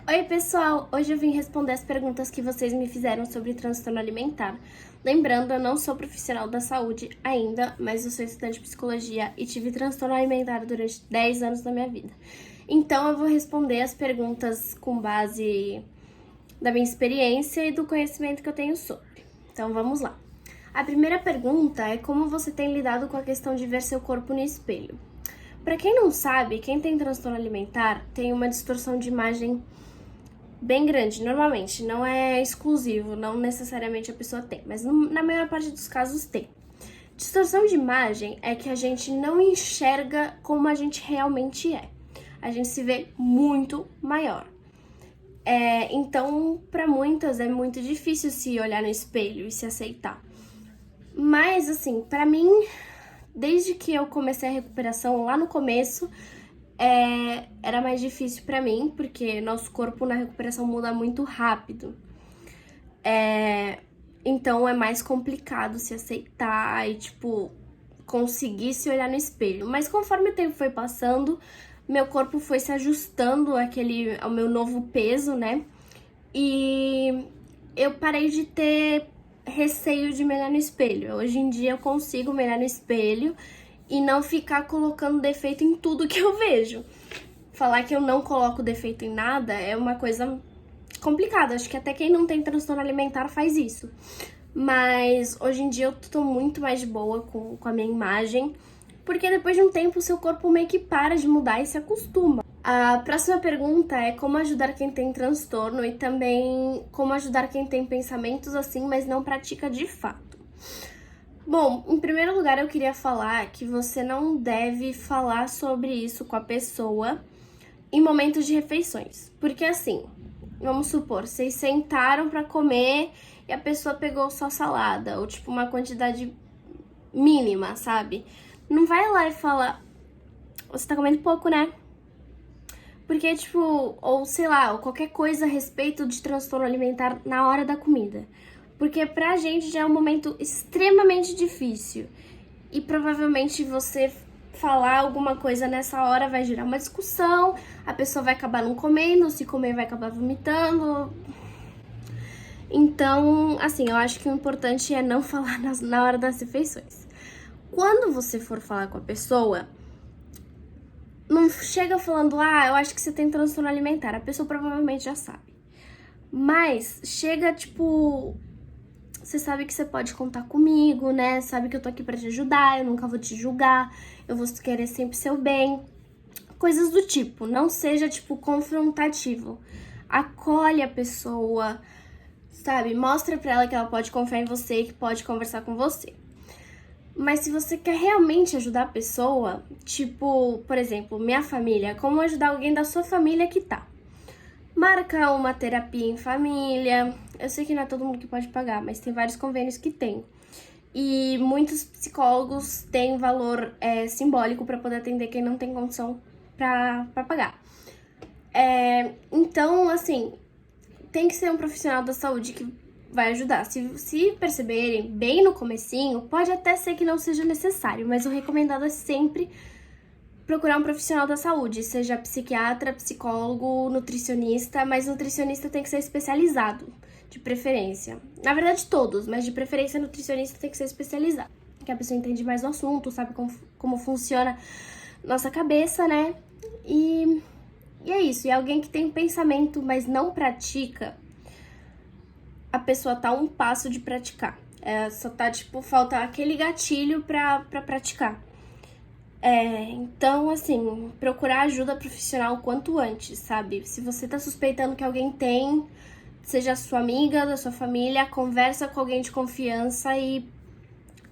Oi, pessoal! Hoje eu vim responder as perguntas que vocês me fizeram sobre transtorno alimentar. Lembrando, eu não sou profissional da saúde ainda, mas eu sou estudante de psicologia e tive transtorno alimentar durante 10 anos da minha vida. Então, eu vou responder as perguntas com base da minha experiência e do conhecimento que eu tenho sobre. Então, vamos lá. A primeira pergunta é como você tem lidado com a questão de ver seu corpo no espelho. Para quem não sabe, quem tem transtorno alimentar tem uma distorção de imagem bem grande, normalmente, não é exclusivo, não necessariamente a pessoa tem, mas na maior parte dos casos tem. Distorção de imagem é que a gente não enxerga como a gente realmente é. A gente se vê muito maior. Então, para muitas é muito difícil se olhar no espelho e se aceitar. Mas, assim, para mim, desde que eu comecei a recuperação lá no começo, era mais difícil pra mim, porque nosso corpo na recuperação muda muito rápido. Então é mais complicado se aceitar e, conseguir se olhar no espelho. Mas conforme o tempo foi passando, meu corpo foi se ajustando ao meu novo peso, né? E eu parei de ter receio de me olhar no espelho. Hoje em dia eu consigo me olhar no espelho e não ficar colocando defeito em tudo que eu vejo. Falar que eu não coloco defeito em nada é uma coisa complicada. Acho que até quem não tem transtorno alimentar faz isso. Mas hoje em dia eu tô muito mais de boa com a minha imagem, porque depois de um tempo o seu corpo meio que para de mudar e se acostuma. A próxima pergunta é como ajudar quem tem transtorno e também como ajudar quem tem pensamentos assim, mas não pratica de fato. Bom, em primeiro lugar eu queria falar que você não deve falar sobre isso com a pessoa em momentos de refeições. Porque assim, vamos supor, vocês sentaram pra comer e a pessoa pegou só salada, ou uma quantidade mínima, sabe? Não vai lá e fala, você tá comendo pouco, né? Porque, ou sei lá, ou qualquer coisa a respeito de transtorno alimentar na hora da comida. Porque pra gente já é um momento extremamente difícil. E provavelmente você falar alguma coisa nessa hora vai gerar uma discussão, a pessoa vai acabar não comendo, se comer vai acabar vomitando. Então, assim, eu acho que o importante é não falar na hora das refeições. Quando você for falar com a pessoa, não chega falando, eu acho que você tem transtorno alimentar. A pessoa provavelmente já sabe. Mas chega, você sabe que você pode contar comigo, né? Sabe que eu tô aqui pra te ajudar, eu nunca vou te julgar, eu vou querer sempre seu bem. Coisas do tipo, não seja, confrontativo. Acolhe a pessoa, sabe? Mostra pra ela que ela pode confiar em você e que pode conversar com você. Mas se você quer realmente ajudar a pessoa, por exemplo, minha família, como ajudar alguém da sua família que tá? Marca uma terapia em família. Eu sei que não é todo mundo que pode pagar, mas tem vários convênios que tem. E muitos psicólogos têm valor simbólico para poder atender quem não tem condição para pagar. Então, assim, tem que ser um profissional da saúde que vai ajudar. Se perceberem bem no comecinho, pode até ser que não seja necessário, mas o recomendado é sempre procurar um profissional da saúde, seja psiquiatra, psicólogo, nutricionista, mas nutricionista tem que ser especializado, de preferência. Na verdade, todos, mas de preferência nutricionista tem que ser especializado, que a pessoa entende mais o assunto, sabe como funciona nossa cabeça, né? E é isso. E alguém que tem pensamento, mas não pratica, a pessoa tá a um passo de praticar. Só tá, falta aquele gatilho pra praticar. Então, assim, procurar ajuda profissional o quanto antes, sabe? Se você tá suspeitando que alguém tem, seja sua amiga, da sua família, conversa com alguém de confiança e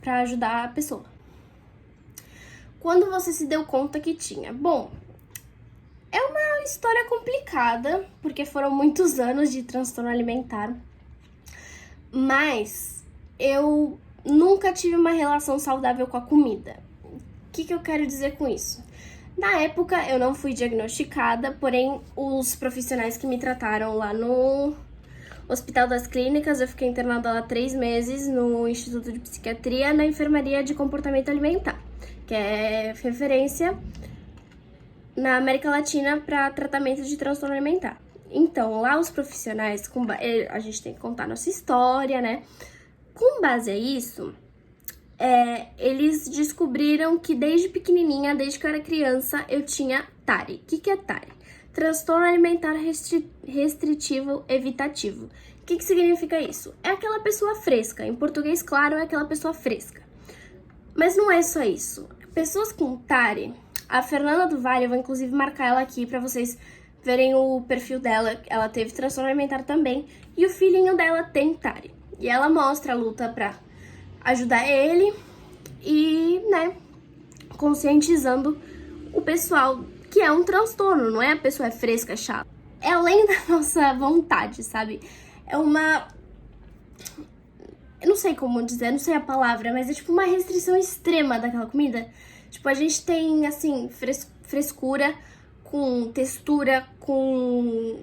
pra ajudar a pessoa. Quando você se deu conta que tinha? Bom, é uma história complicada, porque foram muitos anos de transtorno alimentar, mas eu nunca tive uma relação saudável com a comida. O que eu quero dizer com isso? Na época, eu não fui diagnosticada, porém, os profissionais que me trataram lá no Hospital das Clínicas, eu fiquei internada lá 3 meses no Instituto de Psiquiatria, na Enfermaria de Comportamento Alimentar, que é referência na América Latina para tratamento de transtorno alimentar. Então, lá os profissionais, a gente tem que contar nossa história, né? Com base a isso, eles descobriram que desde pequenininha, desde que eu era criança, eu tinha TARI. O que é TARI? Transtorno alimentar restritivo evitativo. O que significa isso? É aquela pessoa fresca. Em português, claro, é aquela pessoa fresca. Mas não é só isso. Pessoas com TARI, a Fernanda do Vale, eu vou inclusive marcar ela aqui pra vocês verem o perfil dela. Ela teve transtorno alimentar também. E o filhinho dela tem TARI. E ela mostra a luta pra ajudar ele e, né, conscientizando o pessoal que é um transtorno, não é a pessoa é fresca, chata. É além da nossa vontade, sabe? É uma... Eu não sei como dizer, não sei a palavra, mas é tipo uma restrição extrema daquela comida. Tipo, a gente tem, assim, frescura com textura, com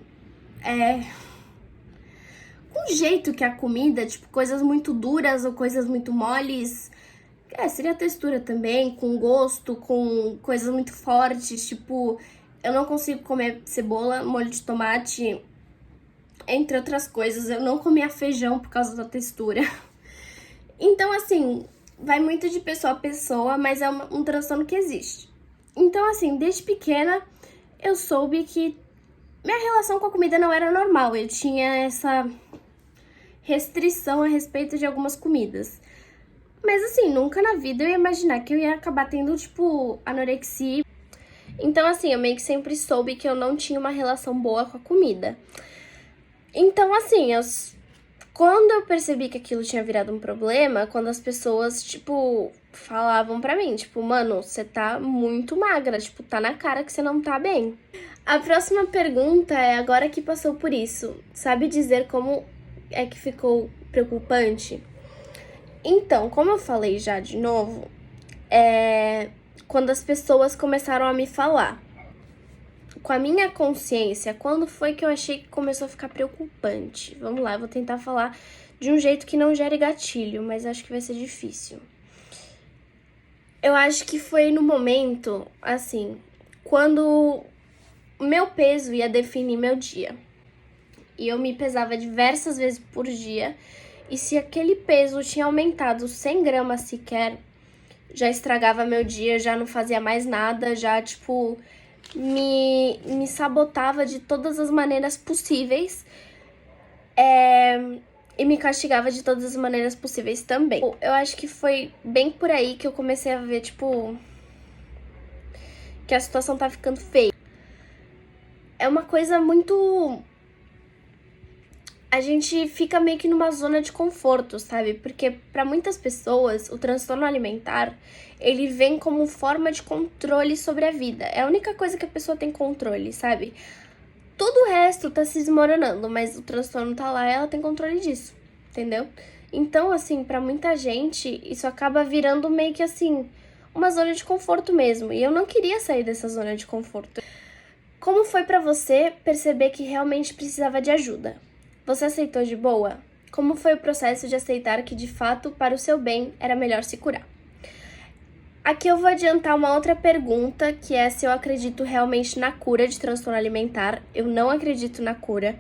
jeito que a comida, tipo, coisas muito duras ou coisas muito moles. Seria a textura também, com gosto, com coisas muito fortes, tipo, eu não consigo comer cebola, molho de tomate, entre outras coisas. Eu não comia feijão por causa da textura. Então, assim, vai muito de pessoa a pessoa, mas é um transtorno que existe. Então, assim, desde pequena, eu soube que minha relação com a comida não era normal. Eu tinha essa restrição a respeito de algumas comidas. Mas assim, nunca na vida eu ia imaginar que eu ia acabar tendo, tipo, anorexia. Então assim, eu meio que sempre soube que eu não tinha uma relação boa com a comida. Então assim, quando eu percebi que aquilo tinha virado um problema, quando as pessoas, tipo, falavam pra mim, tipo, mano, você tá muito magra, tipo, tá na cara que você não tá bem. A próxima pergunta é, agora que passou por isso, sabe dizer como é que ficou preocupante? Então, como eu falei já de novo, quando as pessoas começaram a me falar, com a minha consciência, quando foi que eu achei que começou a ficar preocupante? Vamos lá, eu vou tentar falar de um jeito que não gere gatilho, mas acho que vai ser difícil. Eu acho que foi no momento, assim, quando o meu peso ia definir meu dia. E eu me pesava diversas vezes por dia. E se aquele peso tinha aumentado 100 gramas sequer, já estragava meu dia, já não fazia mais nada, já, tipo, me sabotava de todas as maneiras possíveis. E me castigava de todas as maneiras possíveis também. Eu acho que foi bem por aí que eu comecei a ver, tipo, que a situação tá ficando feia. É uma coisa muito... A gente fica meio que numa zona de conforto, sabe? Porque para muitas pessoas, o transtorno alimentar, ele vem como forma de controle sobre a vida. É a única coisa que a pessoa tem controle, sabe? Todo o resto tá se desmoronando, mas o transtorno tá lá e ela tem controle disso, entendeu? Então, assim, para muita gente, isso acaba virando meio que, assim, uma zona de conforto mesmo. E eu não queria sair dessa zona de conforto. Como foi para você perceber que realmente precisava de ajuda? Você aceitou de boa? Como foi o processo de aceitar que, de fato, para o seu bem, era melhor se curar? Aqui eu vou adiantar uma outra pergunta, que é se eu acredito realmente na cura de transtorno alimentar. Eu não acredito na cura.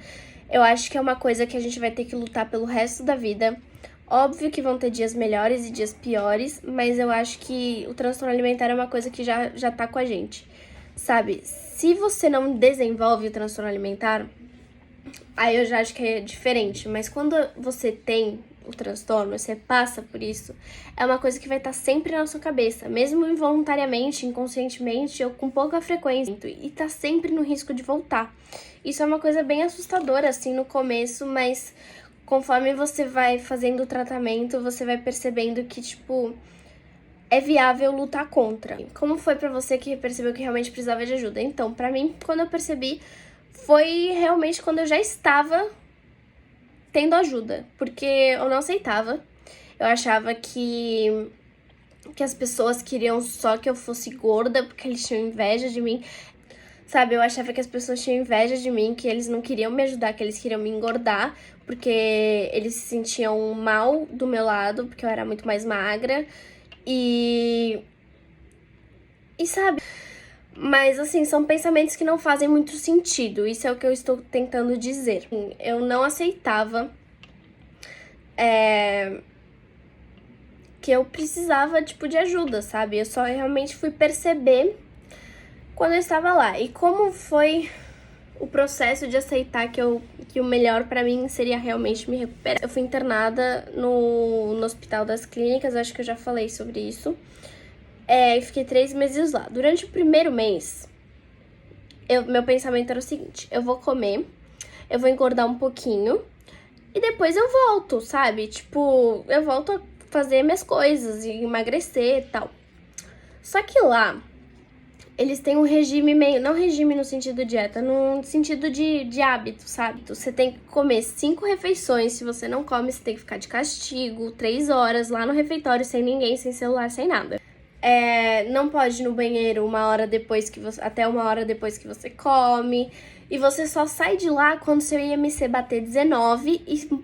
Eu acho que é uma coisa que a gente vai ter que lutar pelo resto da vida. Óbvio que vão ter dias melhores e dias piores, mas eu acho que o transtorno alimentar é uma coisa que já tá com a gente, sabe? Se você não desenvolve o transtorno alimentar, aí eu já acho que é diferente, mas quando você tem o transtorno, você passa por isso, é uma coisa que vai estar sempre na sua cabeça, mesmo involuntariamente, inconscientemente ou com pouca frequência, e tá sempre no risco de voltar. Isso é uma coisa bem assustadora, assim, no começo, mas conforme você vai fazendo o tratamento, você vai percebendo que, tipo, é viável lutar contra. Como foi pra você que percebeu que realmente precisava de ajuda? Então, pra mim, quando eu percebi, foi realmente quando eu já estava tendo ajuda, porque eu não aceitava. Eu achava que as pessoas queriam só que eu fosse gorda, porque eles tinham inveja de mim. Sabe, eu achava que as pessoas tinham inveja de mim, que eles não queriam me ajudar, que eles queriam me engordar, porque eles se sentiam mal do meu lado, porque eu era muito mais magra. E sabe, Mas, assim, são pensamentos que não fazem muito sentido. Isso é o que eu estou tentando dizer. Eu não aceitava que eu precisava, tipo, de ajuda, sabe? Eu só realmente fui perceber quando eu estava lá. E como foi o processo de aceitar que o melhor pra mim seria realmente me recuperar. Eu fui internada no Hospital das Clínicas, acho que eu já falei sobre isso. E fiquei 3 meses lá. Durante o primeiro mês, meu pensamento era o seguinte: eu vou comer, eu vou engordar um pouquinho e depois eu volto, sabe? Tipo, eu volto a fazer minhas coisas e emagrecer e tal. Só que lá, eles têm um regime meio... Não regime no sentido dieta, no sentido de hábito, sabe? Você tem que comer 5 refeições. Se você não come, você tem que ficar de castigo 3 horas lá no refeitório, sem ninguém, sem celular, sem nada. Não pode ir no banheiro até 1 hora depois que você come. E você só sai de lá quando seu IMC bater 19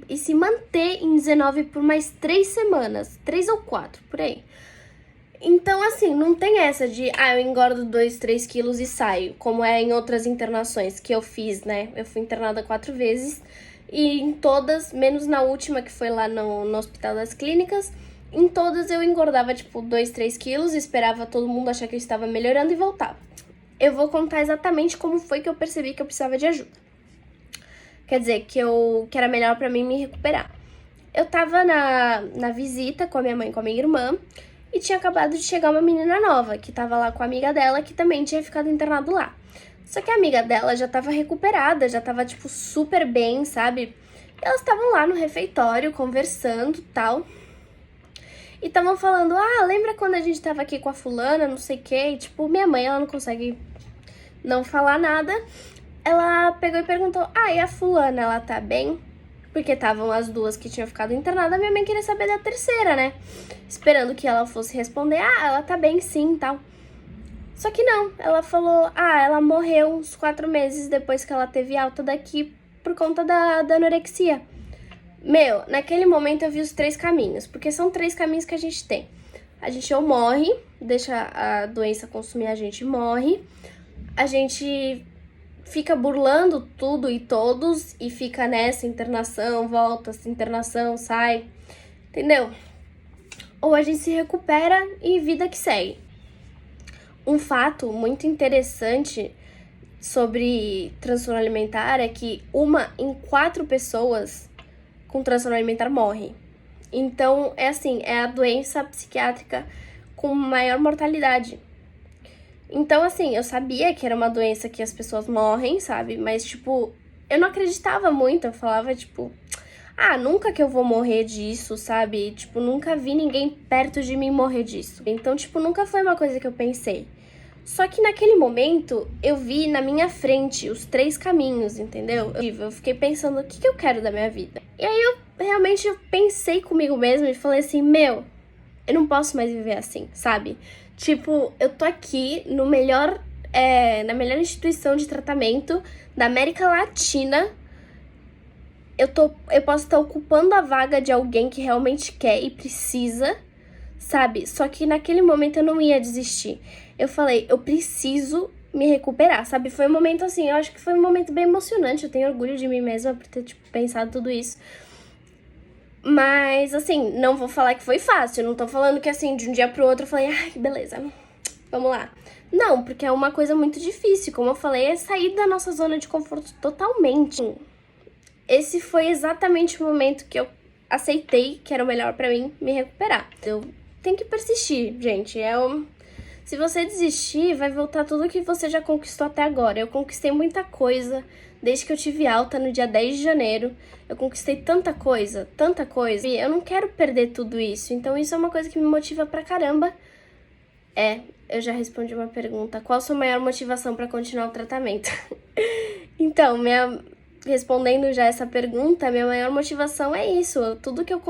e se manter em 19 por mais 3 semanas. 3 ou 4, por aí. Então, assim, não tem essa de, eu engordo 2, 3 quilos e saio, como é em outras internações que eu fiz, né? Eu fui internada 4 vezes e em todas, menos na última, que foi lá no Hospital das Clínicas, em todas eu engordava, tipo, 2, 3 quilos, esperava todo mundo achar que eu estava melhorando e voltava. Eu vou contar exatamente como foi que eu percebi que eu precisava de ajuda. Quer dizer, que era melhor pra mim me recuperar. Eu tava na visita com a minha mãe e com a minha irmã, e tinha acabado de chegar uma menina nova, que tava lá com a amiga dela, que também tinha ficado internado lá. Só que a amiga dela já tava recuperada, já tava, tipo, super bem, sabe? E elas estavam lá no refeitório, conversando e tal. E estavam falando, lembra quando a gente tava aqui com a fulana, não sei o quê? E, tipo, minha mãe, ela não consegue não falar nada. Ela pegou e perguntou, e a fulana, ela tá bem? Porque estavam as duas que tinham ficado internadas, minha mãe queria saber da terceira, né? Esperando que ela fosse responder, ela tá bem sim e tal. Só que não, ela falou, ela morreu uns 4 meses depois que ela teve alta daqui por conta da anorexia. Meu, naquele momento eu vi os 3 caminhos, porque são 3 caminhos que a gente tem. A gente ou morre, deixa a doença consumir a gente, morre. A gente fica burlando tudo e todos e fica nessa internação, volta, internação, sai, entendeu? Ou a gente se recupera e vida que segue. Um fato muito interessante sobre transtorno alimentar é que 1 em 4 pessoas com transtorno alimentar morre. Então, é a doença psiquiátrica com maior mortalidade. Então, assim, eu sabia que era uma doença que as pessoas morrem, sabe? Mas, tipo, eu não acreditava muito. Eu falava, tipo, nunca que eu vou morrer disso, sabe? Tipo, nunca vi ninguém perto de mim morrer disso. Então, tipo, nunca foi uma coisa que eu pensei. Só que naquele momento, eu vi na minha frente os 3 caminhos, entendeu? Eu fiquei pensando, o que eu quero da minha vida? E aí, eu realmente pensei comigo mesma e falei assim, eu não posso mais viver assim, sabe? Tipo, eu tô aqui no na melhor instituição de tratamento da América Latina. Eu posso estar ocupando a vaga de alguém que realmente quer e precisa, sabe? Só que naquele momento eu não ia desistir. Eu falei, eu preciso me recuperar, sabe? Foi um momento assim, eu acho que foi um momento bem emocionante. Eu tenho orgulho de mim mesma por ter, tipo, pensado tudo isso. Mas, assim, não vou falar que foi fácil. Não tô falando que, assim, de um dia pro outro eu falei, beleza, vamos lá. Não, porque é uma coisa muito difícil. Como eu falei, é sair da nossa zona de conforto totalmente. Esse foi exatamente o momento que eu aceitei que era o melhor pra mim me recuperar. Eu tenho que persistir, gente. Se você desistir, vai voltar tudo que você já conquistou até agora. Eu conquistei muita coisa desde que eu tive alta no dia 10 de janeiro. Eu conquistei tanta coisa, tanta coisa. E eu não quero perder tudo isso. Então isso é uma coisa que me motiva pra caramba. Eu já respondi uma pergunta. Qual a sua maior motivação pra continuar o tratamento? Então, respondendo já essa pergunta, minha maior motivação é isso. Tudo que eu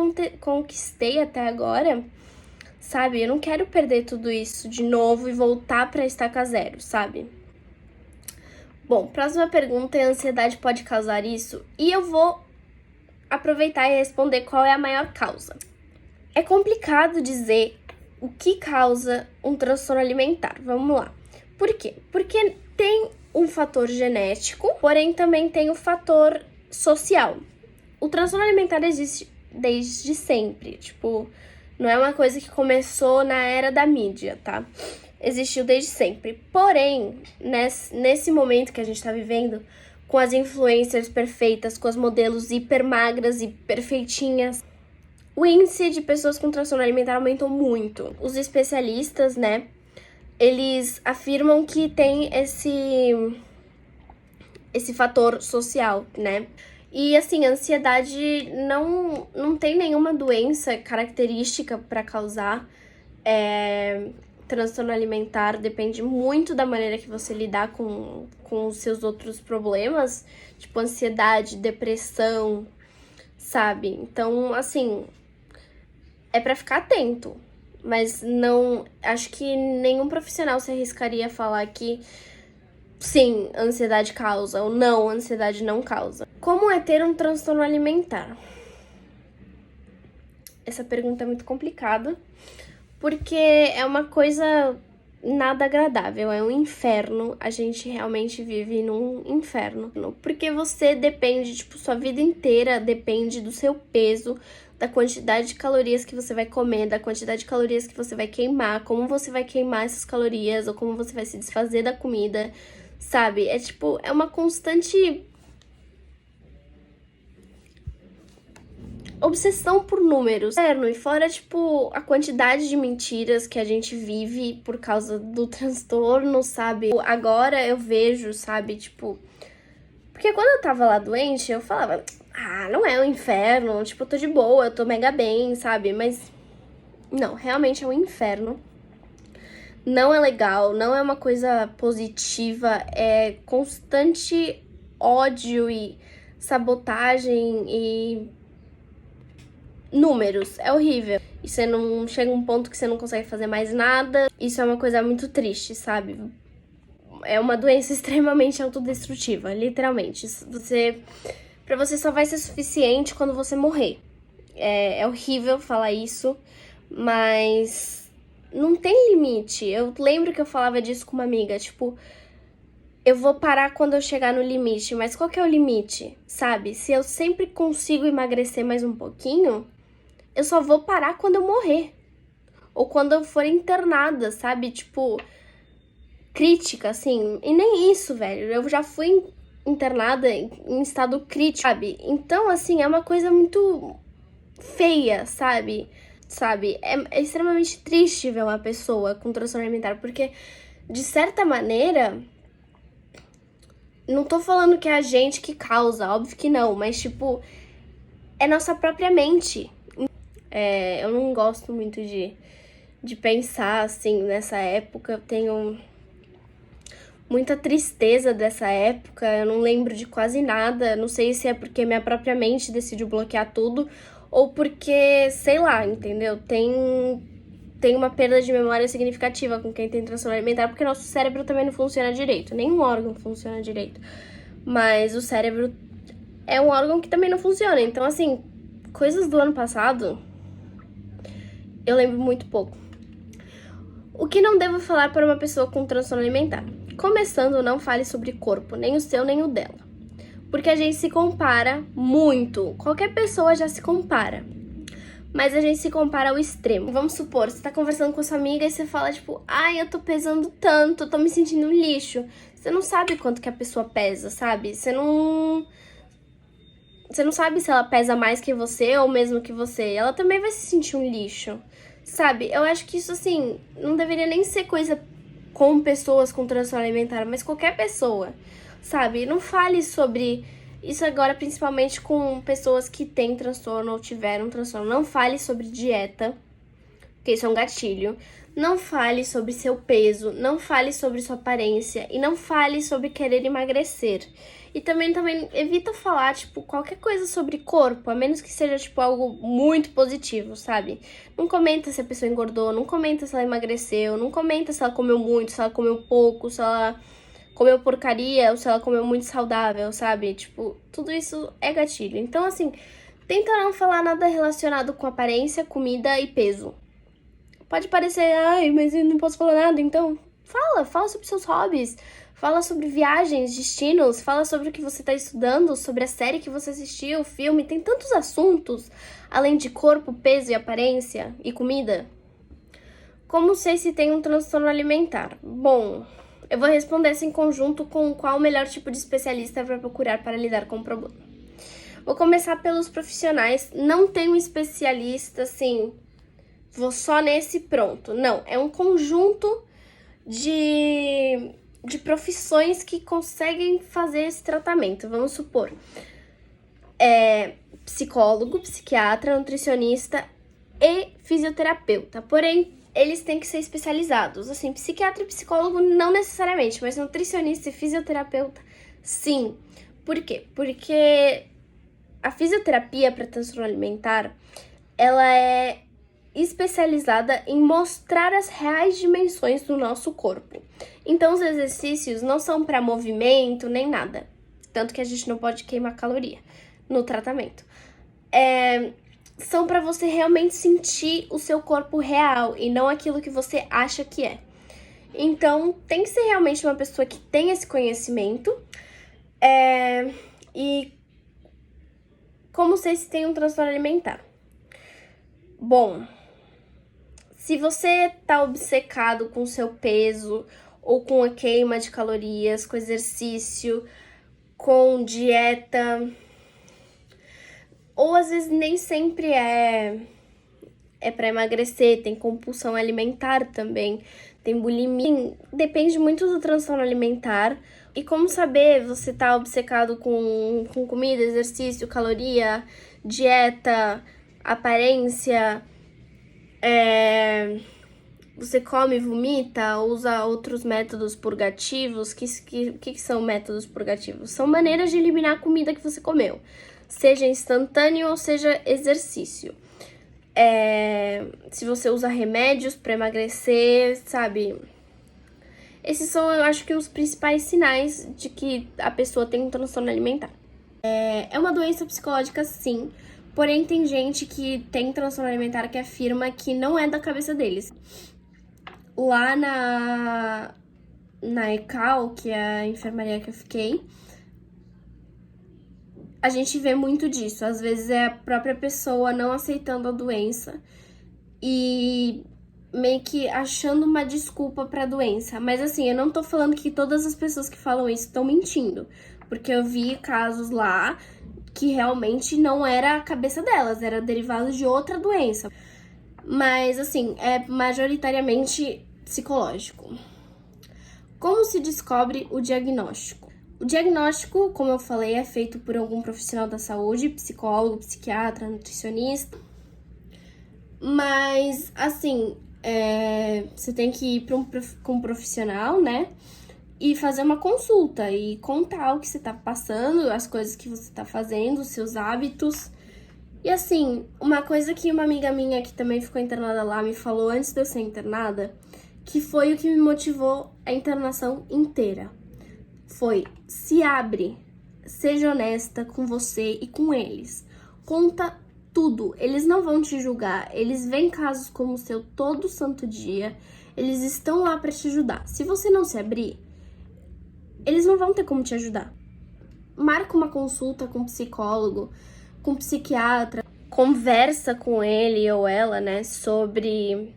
conquistei até agora, sabe? Eu não quero perder tudo isso de novo e voltar pra estaca zero, sabe? Bom, próxima pergunta é: a ansiedade pode causar isso? E eu vou aproveitar e responder qual é a maior causa. É complicado dizer o que causa um transtorno alimentar. Vamos lá. Por quê? Porque tem um fator genético, porém também tem o fator social. O transtorno alimentar existe desde sempre, tipo, não é uma coisa que começou na era da mídia, tá? Existiu desde sempre. Porém, nesse momento que a gente tá vivendo, com as influencers perfeitas, com as modelos hiper magras e perfeitinhas, o índice de pessoas com transtorno alimentar aumentou muito. Os especialistas, né, eles afirmam que tem esse fator social, né? E assim, a ansiedade não tem nenhuma doença característica para causar transtorno alimentar, depende muito da maneira que você lidar com os seus outros problemas, tipo ansiedade, depressão, sabe? Então, assim, é pra ficar atento, mas não, acho que nenhum profissional se arriscaria a falar que sim, ansiedade causa ou não, ansiedade não causa. Como é ter um transtorno alimentar? Essa pergunta é muito complicada, porque é uma coisa nada agradável, é um inferno, a gente realmente vive num inferno. Porque você depende, tipo, sua vida inteira depende do seu peso, da quantidade de calorias que você vai comer, da quantidade de calorias que você vai queimar, como você vai queimar essas calorias, ou como você vai se desfazer da comida, sabe? É tipo, é uma constante obsessão por números. E fora, tipo, a quantidade de mentiras que a gente vive por causa do transtorno, sabe? Agora eu vejo, sabe, tipo... Porque quando eu tava lá doente, eu falava... Ah, não é um inferno, tipo, eu tô de boa, eu tô mega bem, sabe? Mas... Não, realmente é um inferno. Não é legal, não é uma coisa positiva, é constante ódio e sabotagem e números, é horrível. E você não chega a um ponto que você não consegue fazer mais nada. Isso é uma coisa muito triste, sabe? É uma doença extremamente autodestrutiva, literalmente. Pra você só vai ser suficiente quando você morrer. É horrível falar isso, mas não tem limite. Eu lembro que eu falava disso com uma amiga, tipo, eu vou parar quando eu chegar no limite, mas qual que é o limite, sabe? Se eu sempre consigo emagrecer mais um pouquinho, eu só vou parar quando eu morrer. Ou quando eu for internada, sabe? Tipo, crítica, assim. E nem isso, velho. Eu já fui internada em estado crítico, sabe? Então, assim, é uma coisa muito feia, sabe? É extremamente triste ver uma pessoa com transtorno alimentar, porque, de certa maneira, não tô falando que é a gente que causa, óbvio que não, mas, tipo, é nossa própria mente. Eu não gosto muito de pensar, assim, nessa época. Eu tenho muita tristeza dessa época, eu não lembro de quase nada. Não sei se é porque minha própria mente decidiu bloquear tudo, ou porque, sei lá, entendeu? Tem uma perda de memória significativa com quem tem transtorno alimentar, porque nosso cérebro também não funciona direito, nenhum órgão funciona direito. Mas o cérebro é um órgão que também não funciona. Então, assim, coisas do ano passado, eu lembro muito pouco. O que não devo falar para uma pessoa com transtorno alimentar? Começando, não fale sobre corpo, nem o seu, nem o dela. Porque a gente se compara muito. Qualquer pessoa já se compara. Mas a gente se compara ao extremo. Vamos supor, você tá conversando com a sua amiga e você fala, tipo, ai, eu tô pesando tanto, eu tô me sentindo um lixo. Você não sabe quanto que a pessoa pesa, sabe? Você não sabe se ela pesa mais que você ou mesmo que você. Ela também vai se sentir um lixo, sabe? Eu acho que isso, assim, não deveria nem ser coisa com pessoas com transtorno alimentar, mas qualquer pessoa, sabe? Não fale sobre isso agora, principalmente com pessoas que têm transtorno ou tiveram transtorno. Não fale sobre dieta, porque isso é um gatilho. Não fale sobre seu peso, não fale sobre sua aparência e não fale sobre querer emagrecer. E também evita falar, tipo, qualquer coisa sobre corpo, a menos que seja, tipo, algo muito positivo, sabe? Não comenta se a pessoa engordou, não comenta se ela emagreceu, não comenta se ela comeu muito, se ela comeu pouco, se ela comeu porcaria ou se ela comeu muito saudável, sabe? Tipo, tudo isso é gatilho. Então, assim, tenta não falar nada relacionado com aparência, comida e peso. Pode parecer, ai, mas eu não posso falar nada, então Fala sobre seus hobbies, fala sobre viagens, destinos, fala sobre o que você tá estudando, sobre a série que você assistiu, o filme, tem tantos assuntos, além de corpo, peso e aparência e comida. Como sei se tem um transtorno alimentar? Bom, eu vou responder isso em conjunto com qual o melhor tipo de especialista para procurar para lidar com o problema. Vou começar pelos profissionais. Não tem um especialista assim, vou só nesse pronto. Não, é um conjunto de profissões que conseguem fazer esse tratamento. Vamos supor, psicólogo, psiquiatra, nutricionista e fisioterapeuta. Porém, eles têm que ser especializados. Assim, psiquiatra e psicólogo não necessariamente, mas nutricionista e fisioterapeuta, sim. Por quê? Porque a fisioterapia para transtorno alimentar, ela é especializada em mostrar as reais dimensões do nosso corpo. Então, os exercícios não são para movimento nem nada. Tanto que a gente não pode queimar caloria no tratamento. São para você realmente sentir o seu corpo real e não aquilo que você acha que é. Então, tem que ser realmente uma pessoa que tem esse conhecimento. E como sei se tem um transtorno alimentar? Bom, se você tá obcecado com o seu peso ou com a queima de calorias, com exercício, com dieta, ou às vezes nem sempre é para emagrecer, tem compulsão alimentar também, tem bulimia, depende muito do transtorno alimentar. E como saber, você tá obcecado com comida, exercício, caloria, dieta, aparência, você come, vomita, usa outros métodos purgativos. Que são métodos purgativos? São maneiras de eliminar a comida que você comeu, seja instantâneo ou seja exercício. Se você usa remédios para emagrecer, sabe? Esses são, eu acho que, os principais sinais de que a pessoa tem um transtorno alimentar. É uma doença psicológica, sim, porém tem gente que tem transtorno alimentar que afirma que não é da cabeça deles. Lá na ECAL, que é a enfermaria que eu fiquei, a gente vê muito disso. Às vezes é a própria pessoa não aceitando a doença e meio que achando uma desculpa pra doença. Mas assim, eu não tô falando que todas as pessoas que falam isso estão mentindo, porque eu vi casos lá que realmente não era a cabeça delas, era derivado de outra doença. Mas assim, é majoritariamente psicológico. Como se descobre o diagnóstico? O diagnóstico, como eu falei, é feito por algum profissional da saúde, psicólogo, psiquiatra, nutricionista. Mas, assim, você tem que ir com um profissional, né? E fazer uma consulta e contar o que você tá passando, as coisas que você tá fazendo, os seus hábitos. E assim, uma coisa que uma amiga minha que também ficou internada lá me falou antes de eu ser internada, que foi o que me motivou a internação inteira. Foi: se abre, seja honesta com você e com eles. Conta tudo, eles não vão te julgar, eles veem casos como o seu todo santo dia, eles estão lá para te ajudar. Se você não se abrir, eles não vão ter como te ajudar. Marca uma consulta com um psicólogo, com um psiquiatra, conversa com ele ou ela, né, sobre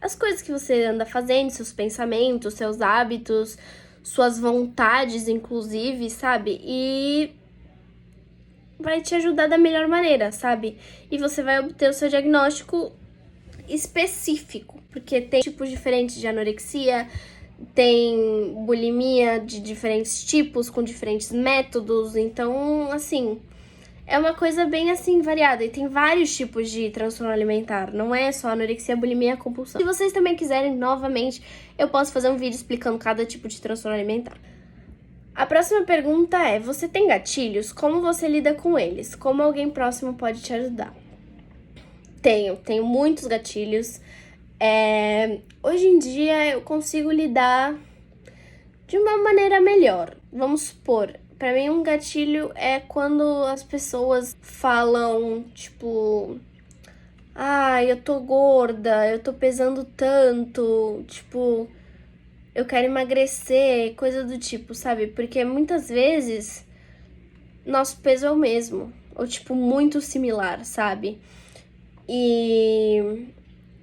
as coisas que você anda fazendo, seus pensamentos, seus hábitos, suas vontades, inclusive, sabe? E vai te ajudar da melhor maneira, sabe? E você vai obter o seu diagnóstico específico, porque tem tipos diferentes de anorexia, tem bulimia de diferentes tipos, com diferentes métodos. Então, assim, é uma coisa bem, assim, variada. E tem vários tipos de transtorno alimentar. Não é só anorexia, bulimia e compulsão. Se vocês também quiserem, novamente, eu posso fazer um vídeo explicando cada tipo de transtorno alimentar. A próxima pergunta é: você tem gatilhos? Como você lida com eles? Como alguém próximo pode te ajudar? Tenho muitos gatilhos. Hoje em dia eu consigo lidar de uma maneira melhor. Vamos supor, pra mim um gatilho é quando as pessoas falam, tipo, eu tô gorda, eu tô pesando tanto, tipo, eu quero emagrecer, coisa do tipo, sabe? Porque muitas vezes nosso peso é o mesmo, ou tipo, muito similar, sabe? E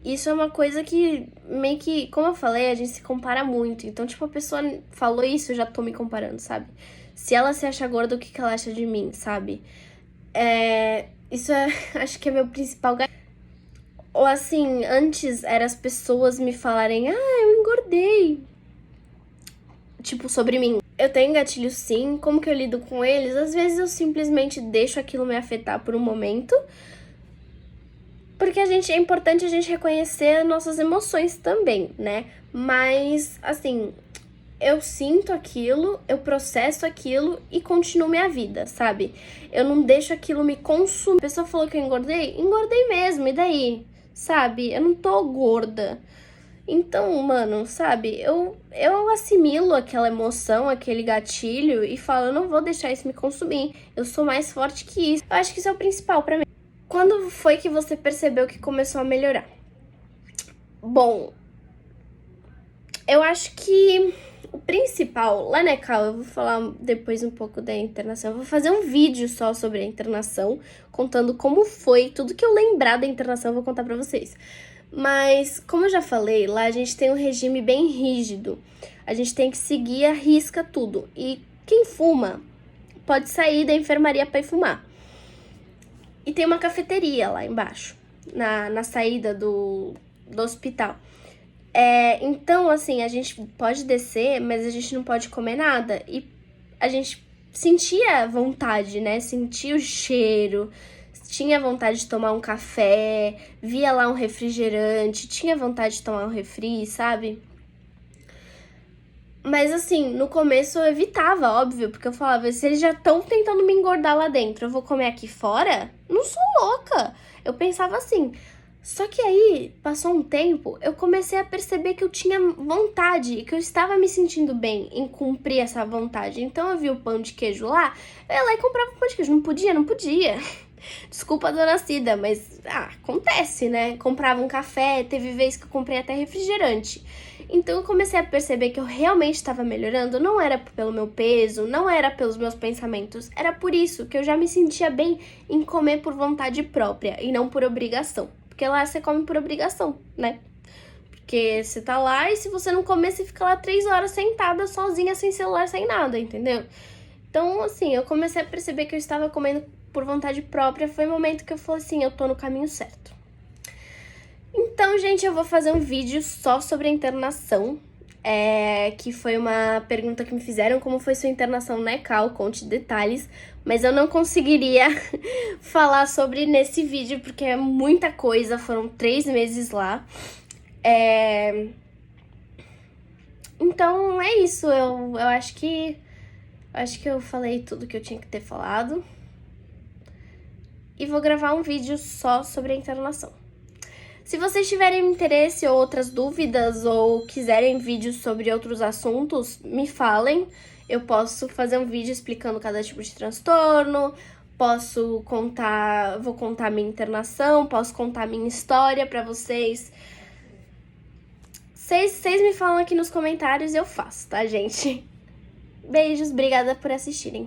isso é uma coisa que meio que, como eu falei, a gente se compara muito. Então, tipo, a pessoa falou isso, eu já tô me comparando, sabe? Se ela se acha gorda, o que ela acha de mim, sabe? Isso é, acho que é meu principal gatilho. Ou assim, antes era as pessoas me falarem, eu engordei. Tipo, sobre mim. Eu tenho gatilho sim, como que eu lido com eles? Às vezes eu simplesmente deixo aquilo me afetar por um momento. Porque é importante a gente reconhecer nossas emoções também, né? Mas, assim, eu sinto aquilo, eu processo aquilo e continuo minha vida, sabe? Eu não deixo aquilo me consumir. A pessoa falou que eu engordei? Engordei mesmo, e daí? Sabe? Eu não tô gorda. Então, mano, sabe? Eu assimilo aquela emoção, aquele gatilho e falo, eu não vou deixar isso me consumir. Eu sou mais forte que isso. Eu acho que isso é o principal pra mim. Quando foi que você percebeu que começou a melhorar? Bom, eu acho que o principal, lá na Cal, eu vou falar depois um pouco da internação. Eu vou fazer um vídeo só sobre a internação, contando como foi, tudo que eu lembrar da internação eu vou contar pra vocês. Mas, como eu já falei, lá a gente tem um regime bem rígido. A gente tem que seguir à risca tudo. E quem fuma pode sair da enfermaria pra ir fumar. E tem uma cafeteria lá embaixo, na saída do hospital. Então, assim, a gente pode descer, mas a gente não pode comer nada. E a gente sentia vontade, né? Sentia o cheiro, tinha vontade de tomar um café, via lá um refrigerante, tinha vontade de tomar um refri, sabe? Mas assim, no começo eu evitava, óbvio, porque eu falava, se eles já estão tentando me engordar lá dentro, eu vou comer aqui fora? Não sou louca. Eu pensava assim. Só que aí, passou um tempo, eu comecei a perceber que eu tinha vontade, que eu estava me sentindo bem em cumprir essa vontade. Então eu vi o pão de queijo lá, eu ia lá e comprava o pão de queijo. Não podia, não podia. Desculpa, dona Cida, mas acontece, né? Comprava um café, teve vez que eu comprei até refrigerante. Então eu comecei a perceber que eu realmente estava melhorando, não era pelo meu peso, não era pelos meus pensamentos, era por isso que eu já me sentia bem em comer por vontade própria e não por obrigação. Porque lá você come por obrigação, né? Porque você tá lá e se você não comer, você fica lá 3 horas sentada, sozinha, sem celular, sem nada, entendeu? Então, assim, eu comecei a perceber que eu estava comendo por vontade própria. Foi o momento que eu falei assim, eu tô no caminho certo. Então, gente, eu vou fazer um vídeo só sobre a internação. Que foi uma pergunta que me fizeram, como foi sua internação na ECAL, conte detalhes, mas eu não conseguiria falar sobre nesse vídeo, porque é muita coisa, foram 3 meses lá. Então é isso, eu acho que eu falei tudo que eu tinha que ter falado. E vou gravar um vídeo só sobre a internação. Se vocês tiverem interesse ou outras dúvidas ou quiserem vídeos sobre outros assuntos, me falem. Eu posso fazer um vídeo explicando cada tipo de transtorno, vou contar minha internação, posso contar minha história pra vocês. Vocês me falam aqui nos comentários e eu faço, tá, gente? Beijos, obrigada por assistirem.